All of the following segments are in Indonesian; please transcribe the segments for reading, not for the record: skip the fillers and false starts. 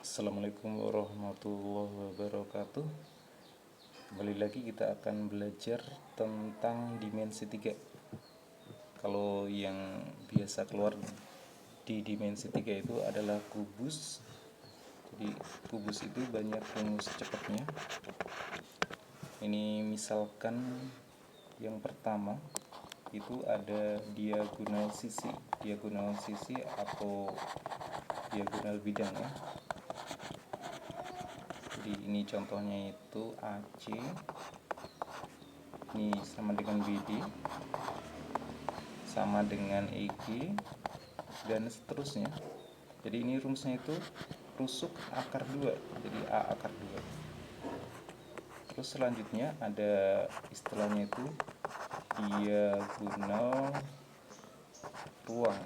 Assalamualaikum warahmatullahi wabarakatuh. Kembali lagi kita akan belajar tentang dimensi 3. Kalau yang biasa keluar di dimensi 3 itu adalah kubus. Jadi kubus itu banyak rumus cepatnya. Ini misalkan yang pertama itu ada diagonal sisi. Diagonal sisi atau diagonal bidang ya. Jadi ini contohnya itu AC, ini sama dengan BD, sama dengan EG, dan seterusnya. Jadi ini rumusnya itu rusuk akar 2, jadi A akar 2. Terus selanjutnya ada istilahnya itu diagonal ruang.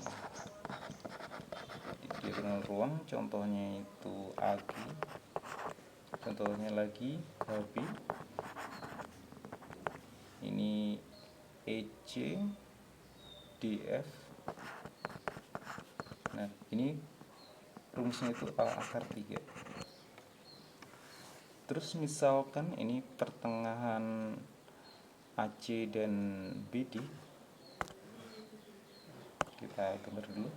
Diagonal ruang contohnya itu AG, contohnya lagi HB, ini EC, DF. Nah ini rumusnya itu A akar 3. Terus misalkan ini pertengahan AC dan BD, kita gambar dulu.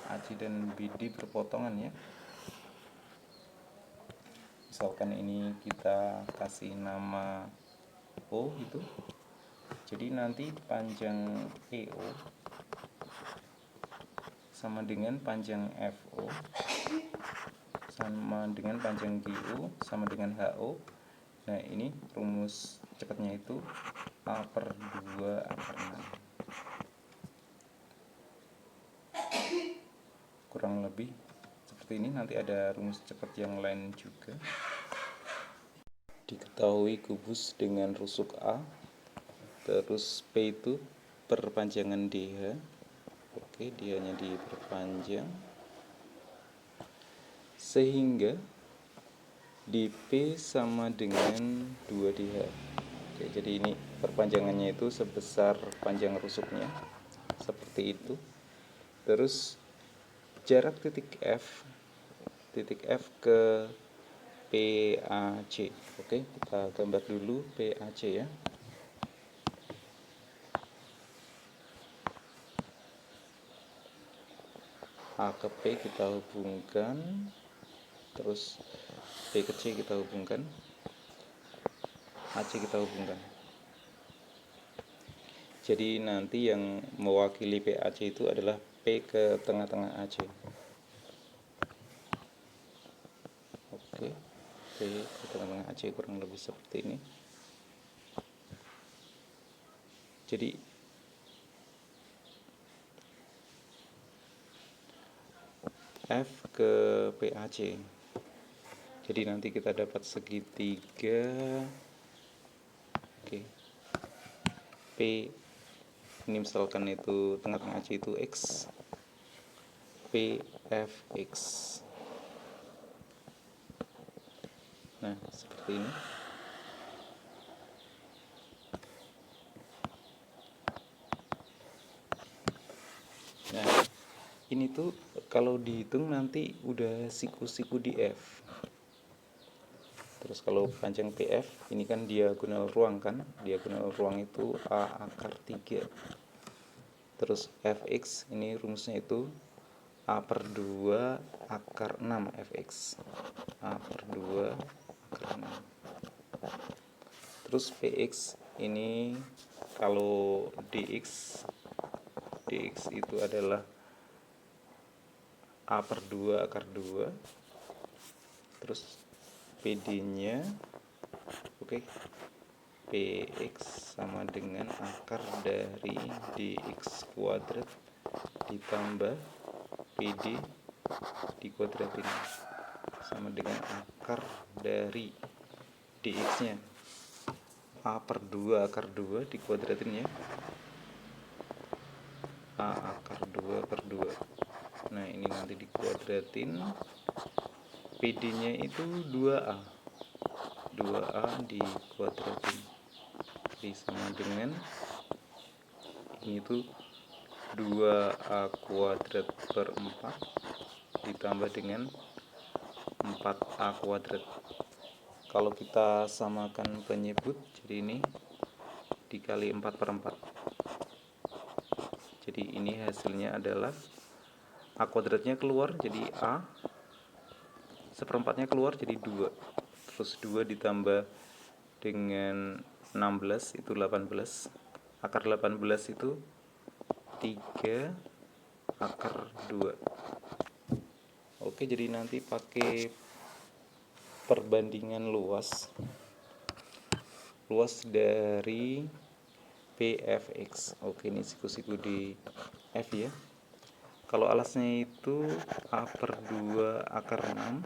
AC dan BD berpotongan ya. Misalkan ini kita kasih nama O itu. Jadi nanti panjang EO sama dengan panjang FO sama dengan panjang GO sama dengan HO. Nah ini rumus cepatnya itu A per 2 akar 6. Kurang lebih seperti ini. Nanti ada rumus cepat yang lain juga. Diketahui kubus dengan rusuk A, terus P itu perpanjangan DH. Oke, DH-nya diperpanjang sehingga dP sama dengan 2DH. Oke, jadi ini perpanjangannya itu sebesar panjang rusuknya seperti itu. Terus jarak titik F ke PAC. Oke, kita gambar dulu PAC ya. A ke P kita hubungkan, terus P ke C kita hubungkan, AC kita hubungkan. Jadi nanti yang mewakili PAC itu adalah P ke tengah-tengah AC. Oke, P ke tengah-tengah AC kurang lebih seperti ini. Jadi F ke PAC. Jadi nanti kita dapat segitiga. Oke. P ini misalkan itu tengah-tengah AC itu X. PFX. Nah, seperti ini. Nah, ini tuh kalau dihitung nanti udah siku-siku di F. Terus kalau panjang PF, ini kan diagonal ruang kan. Diagonal ruang itu A akar 3. Terus Fx, ini rumusnya itu A per 2 akar 6 Fx. A per 2 akar 6. Terus Px, ini kalau dx itu adalah A per 2 akar 2. Terus PD-nya, oke, Px sama dengan akar dari dx kuadrat ditambah PD dikuadratin sama dengan akar dari dx-nya A per 2 akar 2 dikuadratin ya, A akar 2 per 2. Nah ini nanti dikuadratin, PD-nya itu 2A. 2A dikuadratin. Jadi sama dengan ini tuh 2A kuadrat per 4 ditambah dengan 4A kuadrat. Kalau kita samakan penyebut, jadi ini dikali 4 per 4. Jadi ini hasilnya adalah A kuadratnya keluar, jadi A. Seperempatnya keluar, jadi 2. Terus 2 ditambah dengan 16 itu 18. Akar 18 itu 3 akar 2. Oke, jadi nanti pakai perbandingan luas dari PFX. Oke, ini siku-siku di F ya. Kalau alasnya itu A per 2 akar 6,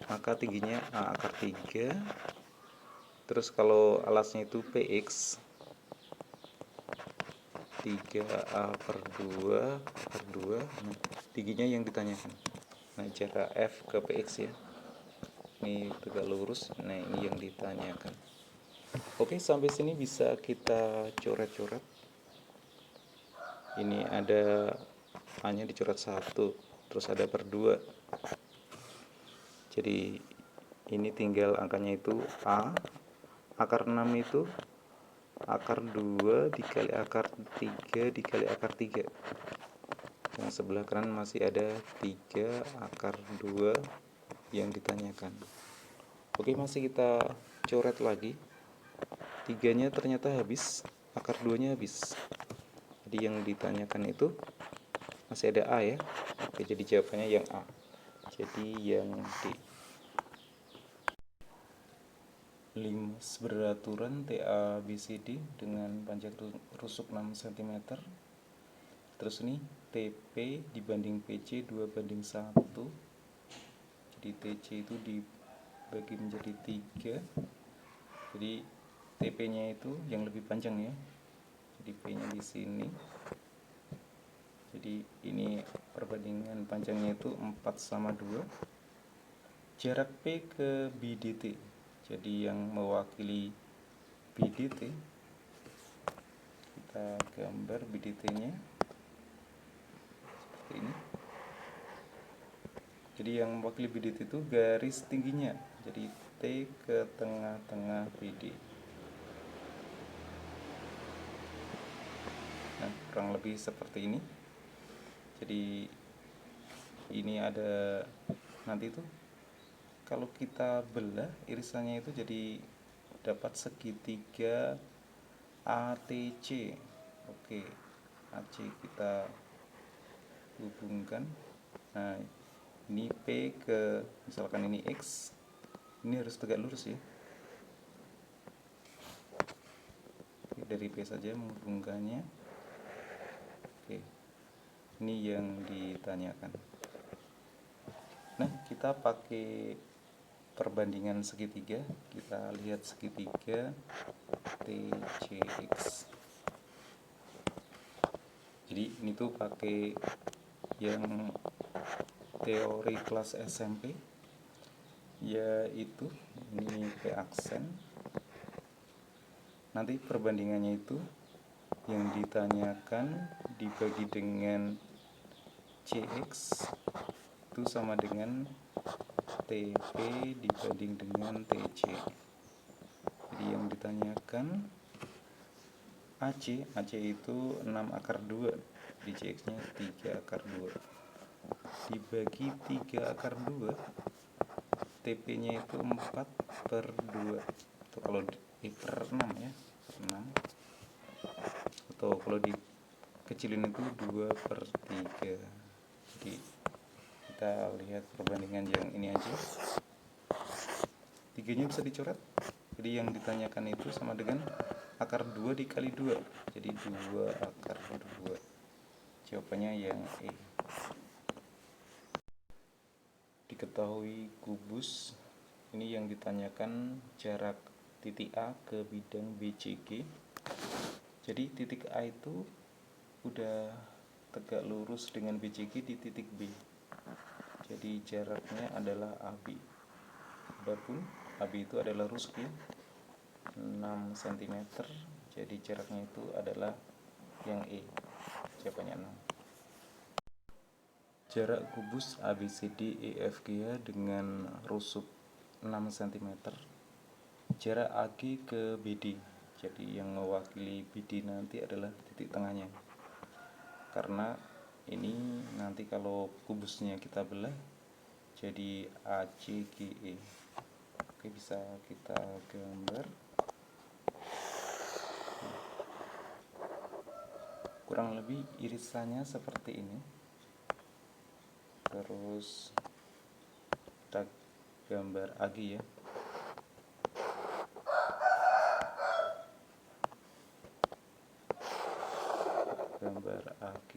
maka tingginya A akar 3. Terus kalau alasnya itu PX 3A per 2 per 2, nah, tingginya yang ditanyakan. Nah, jarak F ke PX ya, ini tegak lurus. Nah, ini yang ditanyakan. Oke, sampai sini bisa kita coret-coret. Ini ada A nya dicoret 1, terus ada per 2. Jadi ini tinggal angkanya itu A akar 6 itu akar 2 dikali akar 3 dikali akar 3. Yang sebelah kanan masih ada 3 akar 2 yang ditanyakan. Oke, masih kita coret lagi. 3-nya ternyata habis, akar 2-nya habis. Jadi yang ditanyakan itu masih ada A ya. Oke, jadi jawabannya yang A. Jadi yang D. Limas beraturan TABCD dengan panjang rusuk 6 cm. Terus ini TP dibanding PC 2 banding 1. Jadi TC itu dibagi menjadi 3. Jadi TP-nya itu yang lebih panjang ya. Jadi P-nya di sini. Jadi ini perbandingan panjangnya itu 4:2. Jarak P ke BDT. Jadi yang mewakili BDT, kita gambar BDT-nya seperti ini. Jadi yang mewakili BDT itu garis tingginya. Jadi T ke tengah-tengah BD. Nah, kurang lebih seperti ini. Jadi ini ada nanti itu kalau kita belah irisannya itu jadi dapat segitiga ATC. Oke, AC kita hubungkan. Nah, ini P ke, misalkan ini X, ini harus tegak lurus ya. Oke, dari P saja menghubungkannya. Oke, ini yang ditanyakan. Nah, kita pakai perbandingan segitiga. Kita lihat segitiga TCX. Jadi ini tuh pakai yang teori kelas SMP, yaitu ini P aksen. Nanti perbandingannya itu yang ditanyakan dibagi dengan CX itu sama dengan TP dibanding dengan TC. Jadi yang ditanyakan AC itu 6 akar 2, di CX nya 3 akar 2 dibagi 3 akar 2, TP nya itu 4 per 2. Itu kalau per 6 ya, 6. Atau kalau dikecilin itu 2 per 3. Jadi kita lihat perbandingan yang ini aja. 3-nya bisa dicoret. Jadi yang ditanyakan itu sama dengan akar 2 dikali 2. Jadi 2 akar 2. Jawabannya yang E. Diketahui kubus. Ini yang ditanyakan jarak titik A ke bidang BCG. Jadi titik A itu udah tegak lurus dengan BCG di titik B. Jadi jaraknya adalah AB. Adapun AB itu adalah rusuk ya, 6 cm. Jadi jaraknya itu adalah yang E. jawabannya 6. Jarak kubus ABCD EFGH dengan rusuk 6 cm. Jarak AG ke BD. Jadi yang mewakili BD nanti adalah titik tengahnya. Karena ini nanti kalau kubusnya kita belah jadi ACGE. Oke, bisa kita gambar. Kurang lebih irisannya seperti ini. Terus kita gambar AG ya. Gambar AG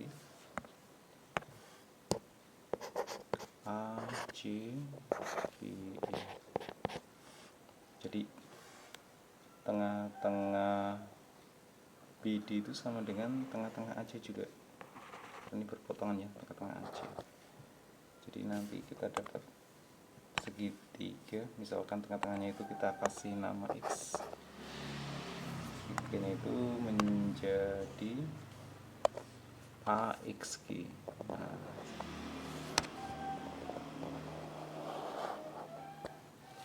AC BE. Jadi tengah-tengah BD itu sama dengan tengah-tengah AC juga. Ini berpotongan ya, tengah-tengah AC. Jadi nanti kita dapat segitiga, misalkan tengah-tengahnya itu kita kasih nama X. Segitiganya itu menjadi AXG.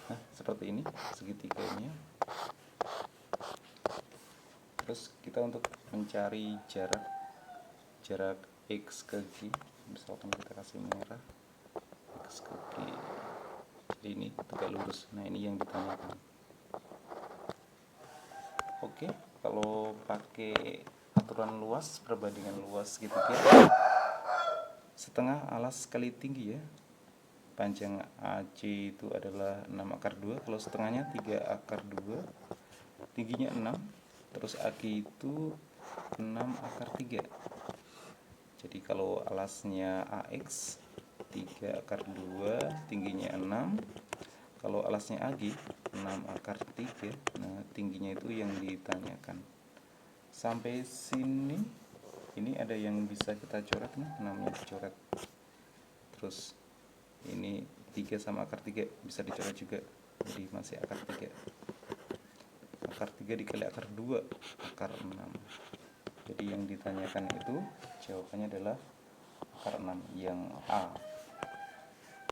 Nah, seperti ini segitiganya. Terus kita untuk mencari jarak X ke G, misalkan kita kasih merah X ke G. Jadi ini tegak lurus. Nah, ini yang ditanyakan. Oke, kalau pakai aturan luas, perbandingan luas gitu ya. Setengah alas kali tinggi ya. Panjang AC itu adalah 6/2. Kalau setengahnya 3/2. Tingginya 6. Terus AG itu 6/3. Jadi kalau alasnya AX 3/2, tingginya 6. Kalau alasnya AG 6/3. Nah, tingginya itu yang ditanyakan. Sampai sini ini ada yang bisa kita coret nih, namanya dicoret. Terus ini 3 sama akar 3 bisa dicoret juga. Jadi masih akar 3. Akar 3 dikali akar 2, akar 6. Jadi yang ditanyakan itu jawabannya adalah akar 6 yang A.